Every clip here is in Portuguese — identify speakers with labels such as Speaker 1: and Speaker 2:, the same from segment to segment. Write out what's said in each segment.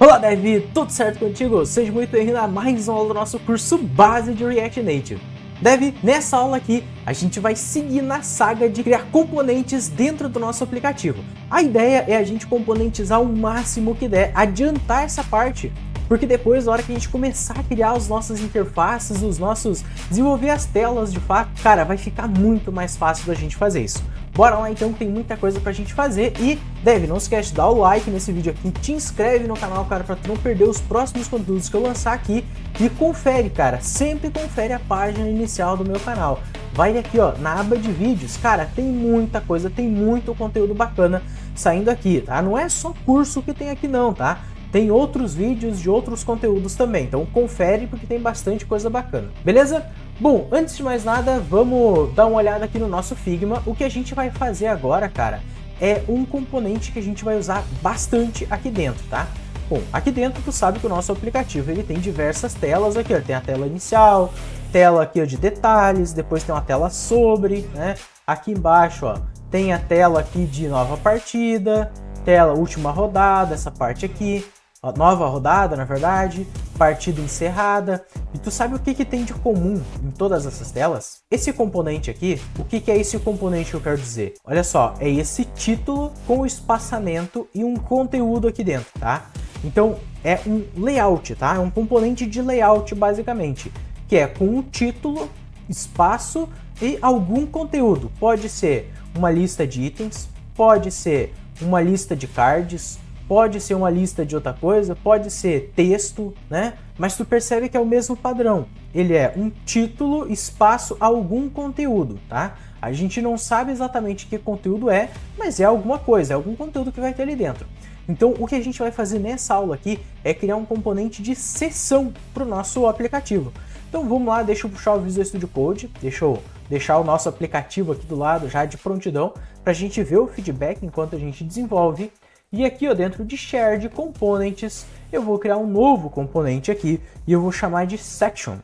Speaker 1: Olá Dev, tudo certo contigo? Seja muito bem-vindo a mais uma aula do nosso curso base de React Native. Dev, nessa aula aqui a gente vai seguir na saga de criar componentes dentro do nosso aplicativo. A ideia é a gente componentizar o máximo que der, adiantar essa parte, porque depois, na hora que a gente começar a criar as nossas interfaces, desenvolver as telas de fato, cara, vai ficar muito mais fácil da gente fazer isso. Bora lá então, que tem muita coisa pra gente fazer. E, Dev, não esquece de dar o like nesse vídeo aqui, te inscreve no canal, cara, pra tu não perder os próximos conteúdos que eu lançar aqui. E confere, cara, sempre confere a página inicial do meu canal. Vai aqui, ó, na aba de vídeos, cara, tem muita coisa, tem muito conteúdo bacana saindo aqui, tá? Não é só curso que tem aqui não, tá? Tem outros vídeos de outros conteúdos também, então confere porque tem bastante coisa bacana, beleza? Bom, antes de mais nada, vamos dar uma olhada aqui no nosso Figma. O que a gente vai fazer agora, cara, é um componente que a gente vai usar bastante aqui dentro, tá? Bom, aqui dentro tu sabe que o nosso aplicativo ele tem diversas telas aqui, ó. Tem a tela inicial, tela aqui ó, de detalhes, depois tem uma tela sobre, né? Aqui embaixo, ó, tem a tela aqui de nova partida, tela última rodada, essa parte aqui. Nova rodada, na verdade, partida encerrada. E tu sabe o que tem de comum em todas essas telas? Esse componente aqui, o que é esse componente que eu quero dizer? Olha só, é esse título com o espaçamento e um conteúdo aqui dentro, tá? Então, é um layout, tá? É um componente de layout, basicamente, que é com um título, espaço e algum conteúdo. Pode ser uma lista de itens, pode ser uma lista de cards, pode ser uma lista de outra coisa, pode ser texto, né? Mas tu percebe que é o mesmo padrão. Ele é um título, espaço, algum conteúdo, tá? A gente não sabe exatamente que conteúdo é, mas é alguma coisa, é algum conteúdo que vai ter ali dentro. Então, o que a gente vai fazer nessa aula aqui é criar um componente de seção para o nosso aplicativo. Então, vamos lá, deixa eu puxar o Visual Studio Code, deixa eu deixar o nosso aplicativo aqui do lado já de prontidão, para a gente ver o feedback enquanto a gente desenvolve. E aqui, ó, dentro de Shared Components, eu vou criar um novo componente aqui e eu vou chamar de section.tsx.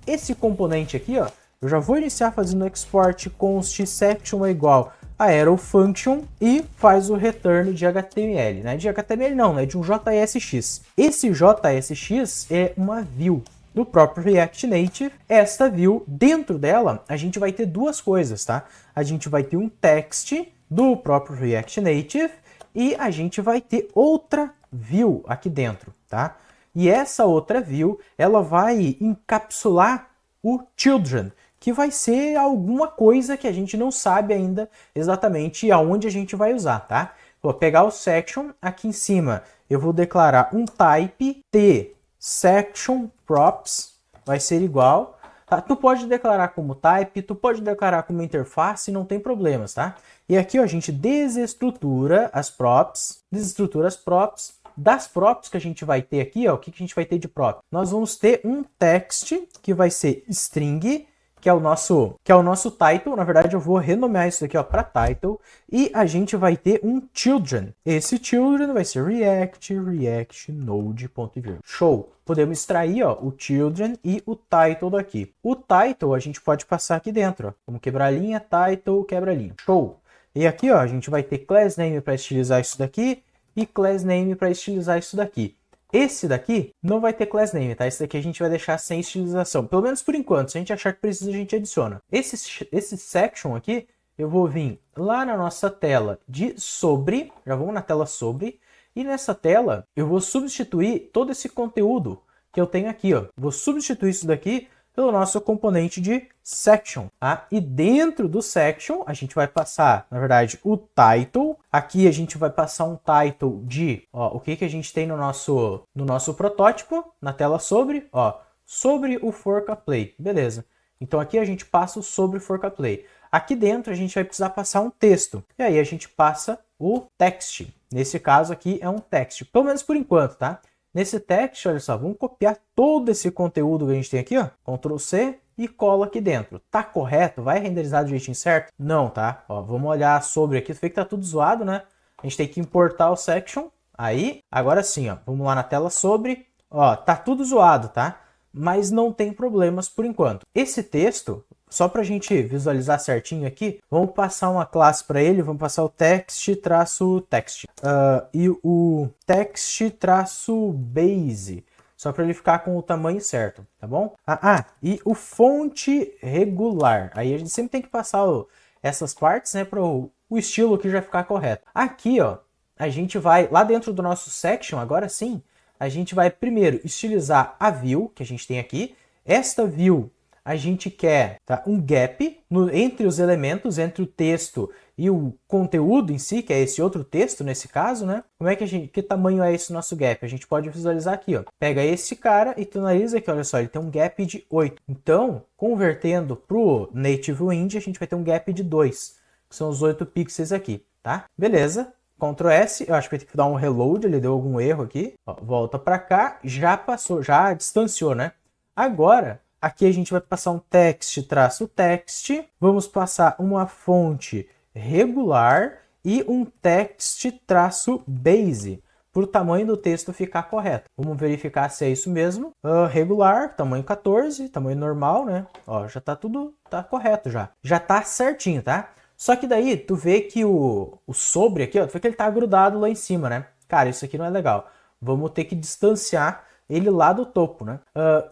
Speaker 1: Esse componente aqui, ó, eu já vou iniciar fazendo export const section é igual a arrow function e faz o return de HTML, né? De HTML não, né? De um JSX. Esse JSX é uma view do próprio React Native. Esta view, dentro dela, a gente vai ter duas coisas, tá? A gente vai ter um text do próprio React Native e a gente vai ter outra view aqui dentro, tá? E essa outra view, ela vai encapsular o children, que vai ser alguma coisa que a gente não sabe ainda exatamente aonde a gente vai usar, tá? Vou pegar o section, aqui em cima eu vou declarar um type t section props, vai ser igual. Tá? Tu pode declarar como type, tu pode declarar como interface, não tem problemas, tá? E aqui ó, a gente desestrutura as props, das props que a gente vai ter aqui, ó, o que a gente vai ter de prop? Nós vamos ter um text que vai ser string, que é o nosso title. Na verdade, eu vou renomear isso aqui para title. E a gente vai ter um children. Esse children vai ser react node.view. Show! Podemos extrair ó, o children e o title daqui. O title a gente pode passar aqui dentro. Ó. Vamos quebrar a linha, title, quebra a linha. Show! E aqui ó, a gente vai ter class name para estilizar isso daqui e class name para estilizar isso daqui. Esse daqui não vai ter class name, tá? Esse daqui a gente vai deixar sem estilização. Pelo menos por enquanto. Se a gente achar que precisa, a gente adiciona. Esse section aqui, eu vou vir lá na nossa tela de sobre. Já vamos na tela sobre. E nessa tela, eu vou substituir todo esse conteúdo que eu tenho aqui, ó. Vou substituir isso daqui pelo nosso componente de section, tá? E dentro do section, a gente vai passar, na verdade, o title. Aqui a gente vai passar um title de, ó, o que a gente tem no nosso protótipo, na tela sobre, ó, sobre o fork.play, beleza. Então aqui a gente passa o sobre fork.play. Aqui dentro a gente vai precisar passar um texto, e aí a gente passa o text. Nesse caso aqui é um text, pelo menos por enquanto, tá? Nesse text, olha só, vamos copiar todo esse conteúdo que a gente tem aqui, ó, Ctrl C e cola aqui dentro. Tá correto? Vai renderizar do jeitinho certo? Não, tá? Ó, vamos olhar sobre aqui, tu vê que tá tudo zoado, né? A gente tem que importar o section, aí, agora sim, ó, vamos lá na tela sobre, ó, tá tudo zoado, tá? Mas não tem problemas por enquanto. Esse texto só para a gente visualizar certinho aqui, vamos passar uma classe para ele, vamos passar o text-text e o text-base, só para ele ficar com o tamanho certo, tá bom? E o fonte regular, aí a gente sempre tem que passar essas partes, né, para o estilo que já ficar correto. Aqui, ó, a gente vai, lá dentro do nosso section, agora sim, a gente vai primeiro estilizar a view, que a gente tem aqui. Esta view, a gente quer, tá, um gap entre os elementos, entre o texto e o conteúdo em si, que é esse outro texto nesse caso, né? Como é que que tamanho é esse nosso gap? A gente pode visualizar aqui, ó. Pega esse cara e tonaliza aqui, olha só, ele tem um gap de 8. Então, convertendo pro Native Wind, a gente vai ter um gap de 2, que são os 8 pixels aqui, tá? Beleza. Ctrl S, eu acho que vai ter que dar um reload, ele deu algum erro aqui. Ó, volta para cá, já passou, já distanciou, né? Agora, aqui a gente vai passar um text-text, vamos passar uma fonte regular e um text-base, para o tamanho do texto ficar correto. Vamos verificar se é isso mesmo. Regular, tamanho 14, tamanho normal, né? Ó, já tá tudo, tá correto já. Já tá certinho, tá? Só que daí, tu vê que o sobre aqui, ó, tu vê que ele tá grudado lá em cima, né? Cara, isso aqui não é legal. Vamos ter que distanciar ele lá do topo, né?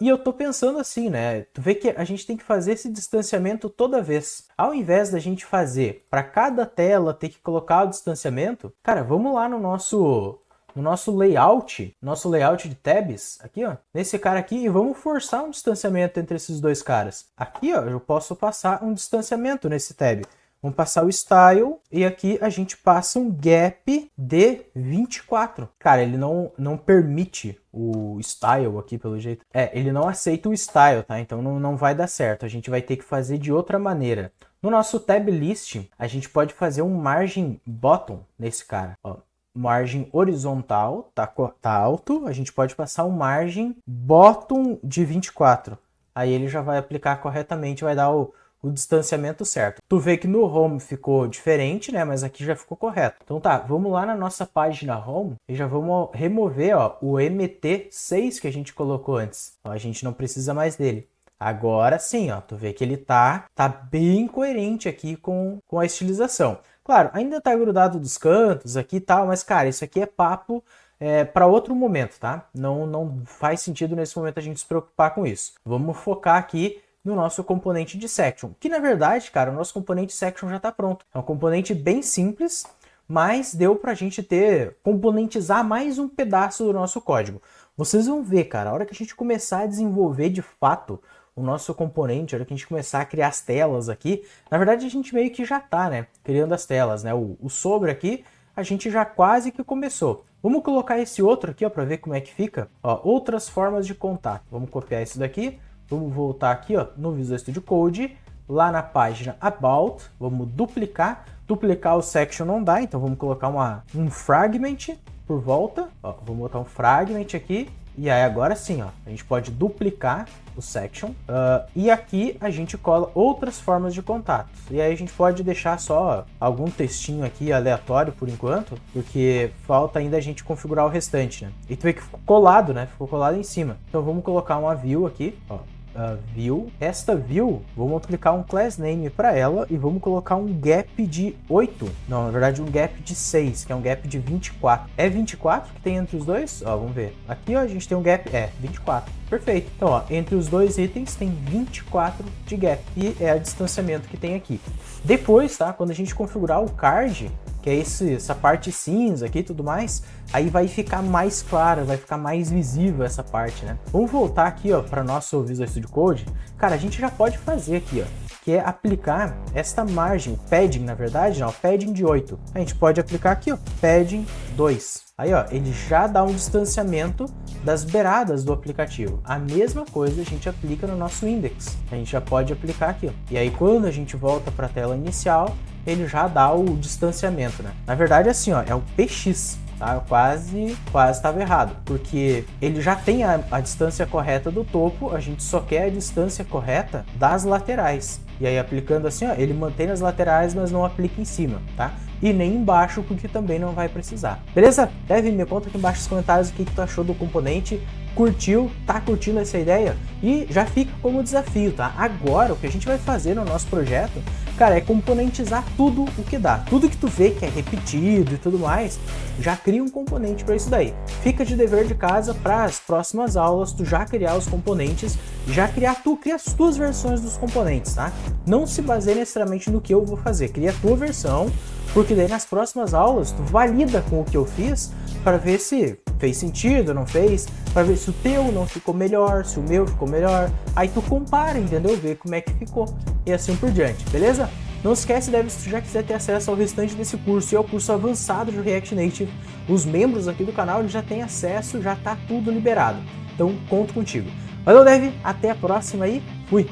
Speaker 1: E eu tô pensando assim, né? Tu vê que a gente tem que fazer esse distanciamento toda vez. Ao invés da gente fazer para cada tela ter que colocar o distanciamento, cara, vamos lá no nosso layout de tabs, aqui, ó, nesse cara aqui, e vamos forçar um distanciamento entre esses dois caras. Aqui, ó, eu posso passar um distanciamento nesse tab. Vamos passar o style e aqui a gente passa um gap de 24. Cara, ele não permite o style aqui pelo jeito. Ele não aceita o style, tá? Então não vai dar certo. A gente vai ter que fazer de outra maneira. No nosso tab list, a gente pode fazer um margin bottom nesse cara. Ó, margem horizontal, tá alto. A gente pode passar um margin bottom de 24. Aí ele já vai aplicar corretamente, vai dar o distanciamento certo. Tu vê que no home ficou diferente, né? Mas aqui já ficou correto. Então tá, vamos lá na nossa página home e já vamos remover, ó, o MT6 que a gente colocou antes. Ó, a gente não precisa mais dele. Agora sim, ó, tu vê que ele tá bem coerente aqui com a estilização. Claro, ainda tá grudado dos cantos aqui e tal, mas cara, isso aqui é papo para outro momento, tá? Não faz sentido nesse momento a gente se preocupar com isso. Vamos focar aqui no nosso componente de section, que na verdade, cara, o nosso componente section já está pronto. É um componente bem simples, mas deu para a gente componentizar mais um pedaço do nosso código. Vocês vão ver, cara, a hora que a gente começar a desenvolver de fato o nosso componente, a hora que a gente começar a criar as telas aqui, na verdade a gente meio que já está, né, criando as telas, né, o sobre aqui, a gente já quase que começou. Vamos colocar esse outro aqui, ó, para ver como é que fica. Ó, outras formas de contato. Vamos copiar isso daqui. Vamos voltar aqui, ó, no Visual Studio Code, lá na página About, vamos duplicar o section não dá, então vamos colocar um fragment por volta, ó, vamos botar um fragment aqui, e aí agora sim, ó, a gente pode duplicar o section, e aqui a gente cola outras formas de contato, e aí a gente pode deixar só algum textinho aqui aleatório por enquanto, porque falta ainda a gente configurar o restante, né, e tu vê que ficou colado, né, ficou colado em cima, então vamos colocar uma view aqui, ó, view. Esta view, vamos aplicar um class name para ela e vamos colocar um gap de 8. Não, na verdade um gap de 6, que é um gap de 24. É 24 que tem entre os dois? Ó, vamos ver. Aqui, ó, a gente tem um gap, 24. Perfeito. Então, ó, entre os dois itens tem 24 de gap. E é o distanciamento que tem aqui. Depois, tá? Quando a gente configurar o card, que é essa parte cinza aqui e tudo mais, aí vai ficar mais clara, vai ficar mais visível essa parte, né? Vamos voltar aqui, ó, para nosso Visual Studio Code. Cara, a gente já pode fazer aqui, ó, que é aplicar esta margem, padding, na verdade, não, padding de 8. A gente pode aplicar aqui, ó, padding 2. Aí, ó, ele já dá um distanciamento das beiradas do aplicativo. A mesma coisa a gente aplica no nosso index. A gente já pode aplicar aqui, ó. E aí, quando a gente volta para a tela inicial, ele já dá o distanciamento, né? Na verdade, assim, ó, é o PX, tá? Eu quase estava errado, porque ele já tem a distância correta do topo, a gente só quer a distância correta das laterais. E aí, aplicando assim, ó, ele mantém nas laterais, mas não aplica em cima, tá? E nem embaixo, porque também não vai precisar. Beleza? Me conta aqui embaixo nos comentários o que tu achou do componente, curtiu, tá curtindo essa ideia? E já fica como desafio, tá? Agora, o que a gente vai fazer no nosso projeto, cara, é componentizar tudo o que dá. Tudo que tu vê que é repetido e tudo mais, já cria um componente para isso daí. Fica de dever de casa para as próximas aulas, tu já criar os componentes, cria as tuas versões dos componentes, tá? Não se baseie necessariamente no que eu vou fazer, cria a tua versão, porque daí nas próximas aulas tu valida com o que eu fiz para ver se fez sentido, não fez, para ver se o teu não ficou melhor, se o meu ficou melhor, aí tu compara, entendeu? Vê como é que ficou e assim por diante, beleza? Não esquece, se tu já quiser ter acesso ao restante desse curso e ao curso avançado de React Native, os membros aqui do canal eles já têm acesso, já tá tudo liberado. Então conto contigo. Valeu, Dev, até a próxima e fui!